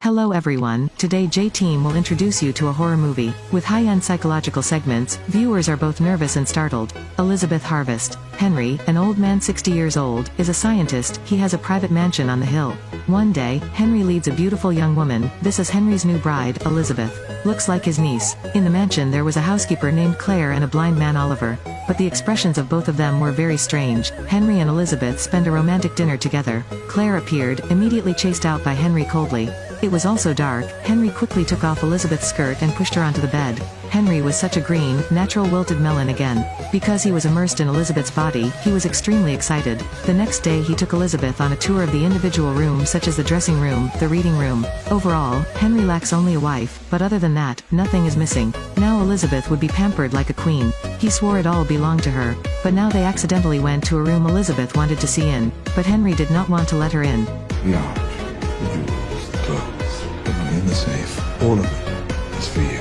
Hello everyone, today J-Team will introduce you to a horror movie. With high-end psychological segments, viewers are both nervous and startled. Elizabeth Harvest. Henry, an old man 60 years old, is a scientist. He has a private mansion on the hill. One day, Henry leads a beautiful young woman. This is Henry's new bride, Elizabeth. Looks like his niece. In the mansion there was a housekeeper named Claire and a blind man Oliver. But the expressions of both of them were very strange. Henry and Elizabeth spend a romantic dinner together. Claire appeared, immediately chased out by Henry coldly. It was also dark. Henry quickly took off Elizabeth's skirt and pushed her onto the bed. Henry was such a green, natural wilted melon again. Because he was immersed in Elizabeth's body, he was extremely excited. The next day he took Elizabeth on a tour of the individual rooms such as the dressing room, the reading room. Overall, Henry lacks only a wife, but other than that, nothing is missing. Now Elizabeth would be pampered like a queen. He swore it all belonged to her. But now they accidentally went to a room Elizabeth wanted to see in. But Henry did not want to let her in. The arch, the jewels, the clothes, the money in the safe, all of it is for you.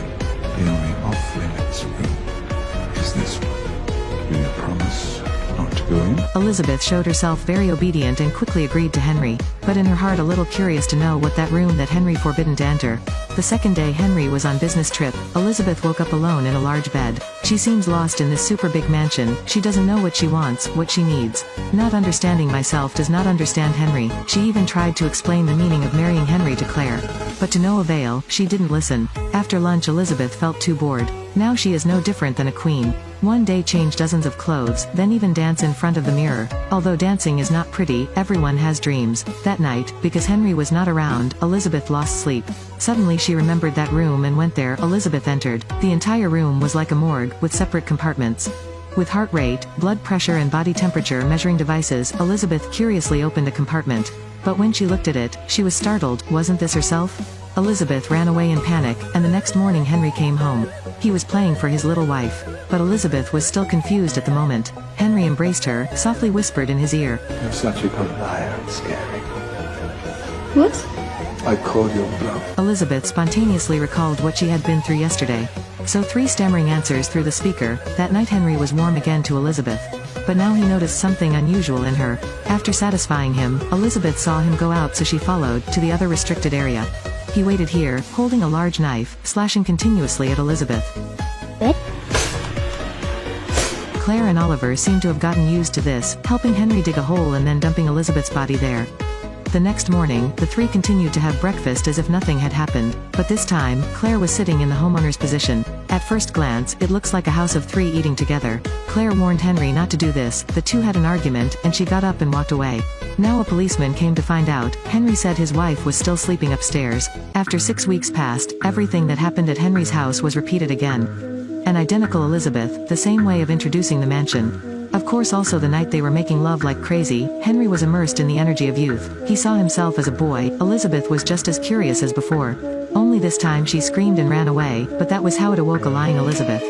The only off-limits room is this one. Do you promise not to go in? Elizabeth showed herself very obedient and quickly agreed to Henry, but in her heart a little curious to know what that room that Henry forbidden to enter. The second day Henry was on business trip. Elizabeth woke up alone in a large bed. She seems lost in this super big mansion. She doesn't know what she wants, what she needs. Not understanding myself does not understand Henry. She even tried to explain the meaning of marrying Henry to Claire. But to no avail, she didn't listen. After lunch Elizabeth felt too bored. Now she is no different than a queen. One day change dozens of clothes, then even dance in front of the mirror. Although dancing is not pretty, everyone has dreams. That night, because Henry was not around, Elizabeth lost sleep. Suddenly she remembered that room and went there. Elizabeth entered. The entire room was like a morgue, with separate compartments. With heart rate, blood pressure and body temperature measuring devices, Elizabeth curiously opened a compartment. But when she looked at it, she was startled. Wasn't this herself? Elizabeth ran away in panic, and the next morning Henry came home. He was playing for his little wife. But Elizabeth was still confused at the moment. Henry embraced her, softly whispered in his ear. You're such a good liar, it's scary. What? I called your bluff. Elizabeth spontaneously recalled what she had been through yesterday. So three stammering answers through the speaker. That night Henry was warm again to Elizabeth. But now he noticed something unusual in her. After satisfying him, Elizabeth saw him go out, so she followed to the other restricted area. He waited here, holding a large knife, slashing continuously at Elizabeth. What? Claire and Oliver seemed to have gotten used to this, helping Henry dig a hole and then dumping Elizabeth's body there. The next morning, the three continued to have breakfast as if nothing had happened, but this time, Claire was sitting in the homeowner's position. At first glance, it looks like a house of three eating together. Claire warned Henry not to do this. The two had an argument, and she got up and walked away. Now a policeman came to find out. Henry said his wife was still sleeping upstairs. After 6 weeks passed, everything that happened at Henry's house was repeated again. An identical Elizabeth, the same way of introducing the mansion. Of course also the night they were making love like crazy, Henry was immersed in the energy of youth. He saw himself as a boy. Elizabeth was just as curious as before. Only this time she screamed and ran away, but that was how it awoke a lying Elizabeth.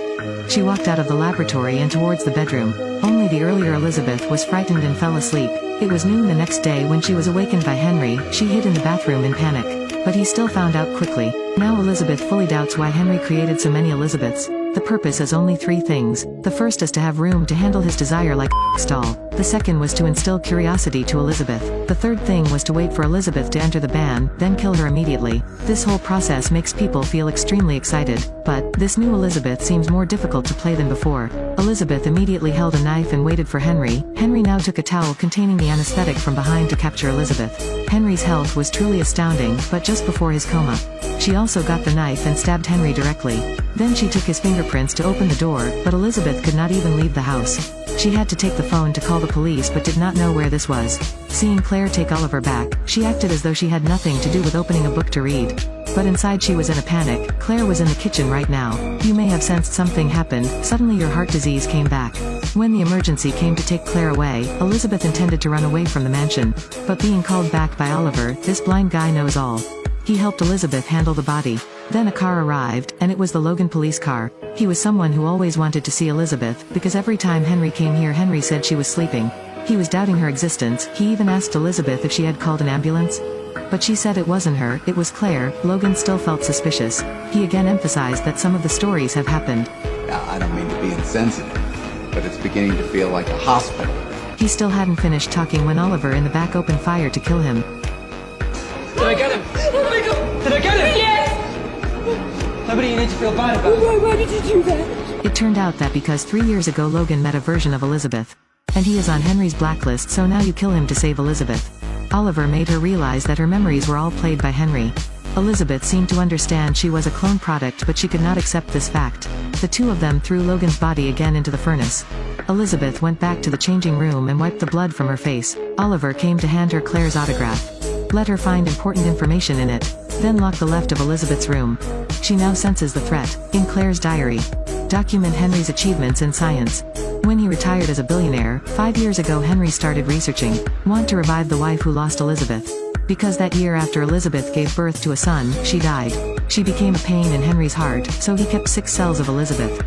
She walked out of the laboratory and towards the bedroom. Only the earlier Elizabeth was frightened and fell asleep. It was noon the next day when she was awakened by Henry. She hid in the bathroom in panic. But he still found out quickly. Now Elizabeth fully doubts why Henry created so many Elizabeths. The purpose is only three things. The first is to have room to handle his desire like a stall. The second was to instill curiosity to Elizabeth. The third thing was to wait for Elizabeth to enter the ban, then kill her immediately. This whole process makes people feel extremely excited. But, this new Elizabeth seems more difficult to play than before. Elizabeth immediately held a knife and waited for Henry. Henry now took a towel containing the anesthetic from behind to capture Elizabeth. Henry's health was truly astounding, but just before his coma. She also got the knife and stabbed Henry directly. Then she took his fingerprints to open the door, but Elizabeth could not even leave the house. She had to take the phone to call the police but did not know where this was. Seeing Claire take Oliver back, she acted as though she had nothing to do with opening a book to read. But inside she was in a panic. Claire was in the kitchen right now. You may have sensed something happened. Suddenly your heart disease came back. When the emergency came to take Claire away, Elizabeth intended to run away from the mansion. But being called back by Oliver, this blind guy knows all. He helped Elizabeth handle the body. Then a car arrived, and it was the Logan police car. He was someone who always wanted to see Elizabeth, because every time Henry came here Henry said she was sleeping. He was doubting her existence. He even asked Elizabeth if she had called an ambulance. But she said it wasn't her, it was Claire. Logan still felt suspicious. He again emphasized that some of the stories have happened. I don't mean to be insensitive, but it's beginning to feel like a hospital. He still hadn't finished talking when Oliver in the back opened fire to kill him. Did I get him? Oh my god! Somebody you need to feel bad about. Why did you do that? It turned out that because 3 years ago Logan met a version of Elizabeth. And he is on Henry's blacklist, so now you kill him to save Elizabeth. Oliver made her realize that her memories were all played by Henry. Elizabeth seemed to understand she was a clone product, but she could not accept this fact. The two of them threw Logan's body again into the furnace. Elizabeth went back to the changing room and wiped the blood from her face. Oliver came to hand her Claire's autograph. Let her find important information in it. Then lock the left of Elizabeth's room. She now senses the threat. In Claire's diary. Document Henry's achievements in science. When he retired as a billionaire, 5 years ago Henry started researching. Want to revive the wife who lost Elizabeth. Because that year after Elizabeth gave birth to a son, she died. She became a pain in Henry's heart, so he kept 6 cells of Elizabeth.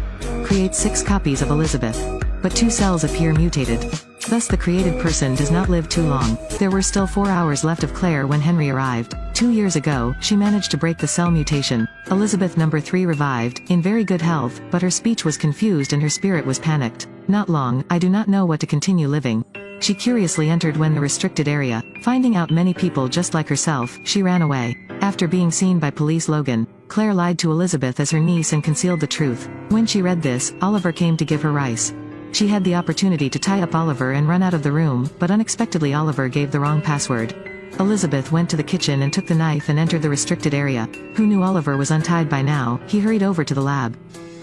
Create 6 copies of Elizabeth. But 2 cells appear mutated. Thus the created person does not live too long. There were still 4 hours left of Claire when Henry arrived. 2 years ago, she managed to break the cell mutation. Elizabeth number 3 revived, in very good health, but her speech was confused and her spirit was panicked. Not long, I do not know what to continue living. She curiously entered when the restricted area. Finding out many people just like herself, she ran away. After being seen by police Logan, Claire lied to Elizabeth as her niece and concealed the truth. When she read this, Oliver came to give her rice. She had the opportunity to tie up Oliver and run out of the room, but unexpectedly Oliver gave the wrong password. Elizabeth went to the kitchen and took the knife and entered the restricted area. Who knew Oliver was untied by now? He hurried over to the lab.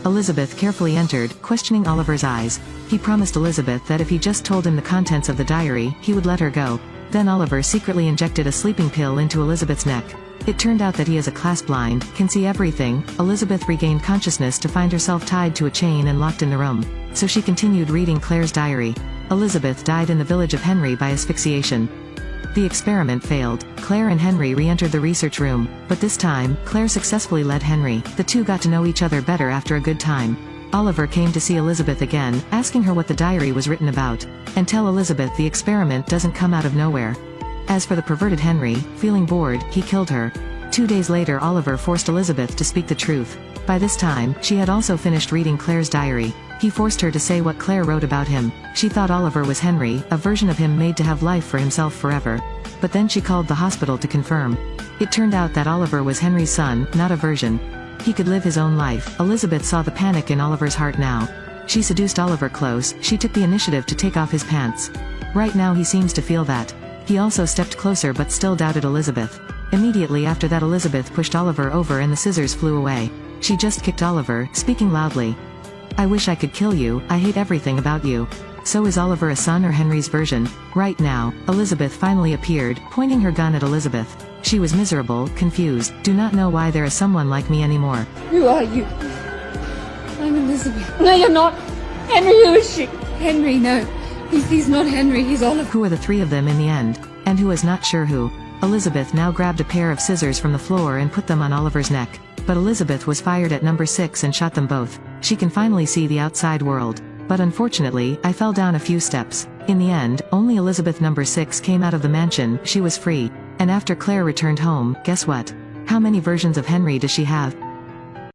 Elizabeth carefully entered, questioning Oliver's eyes. He promised Elizabeth that if he just told him the contents of the diary, he would let her go. Then Oliver secretly injected a sleeping pill into Elizabeth's neck. It turned out that he is a class blind, can see everything. Elizabeth regained consciousness to find herself tied to a chain and locked in the room. So she continued reading Claire's diary. Elizabeth died in the village of Henry by asphyxiation. The experiment failed. Claire and Henry re-entered the research room, but this time, Claire successfully led Henry. The two got to know each other better after a good time. Oliver came to see Elizabeth again, asking her what the diary was written about. And tell Elizabeth the experiment doesn't come out of nowhere. As for the perverted Henry, feeling bored, he killed her. 2 days later Oliver forced Elizabeth to speak the truth. By this time, she had also finished reading Claire's diary. He forced her to say what Claire wrote about him. She thought Oliver was Henry, a version of him made to have life for himself forever. But then she called the hospital to confirm. It turned out that Oliver was Henry's son, not a version. He could live his own life. Elizabeth saw the panic in Oliver's heart now. She seduced Oliver close, she took the initiative to take off his pants. Right now he seems to feel that. He also stepped closer but still doubted Elizabeth. Immediately after that Elizabeth pushed Oliver over and the scissors flew away. She just kicked Oliver, speaking loudly. I wish I could kill you, I hate everything about you. So is Oliver a son or Henry's version? Right now, Elizabeth finally appeared, pointing her gun at Elizabeth. She was miserable, confused, do not know why there is someone like me anymore. Who are you? I'm Elizabeth. No, you're not. Henry, who is she? Henry, no. He's not Henry, he's Oliver. Who are the 3 of them in the end? And who is not sure who? Elizabeth now grabbed a pair of scissors from the floor and put them on Oliver's neck. But Elizabeth was fired at number 6 and shot them both. She can finally see the outside world. But unfortunately, I fell down a few steps. In the end, only Elizabeth number 6 came out of the mansion, she was free. And after Claire returned home, guess what? How many versions of Henry does she have?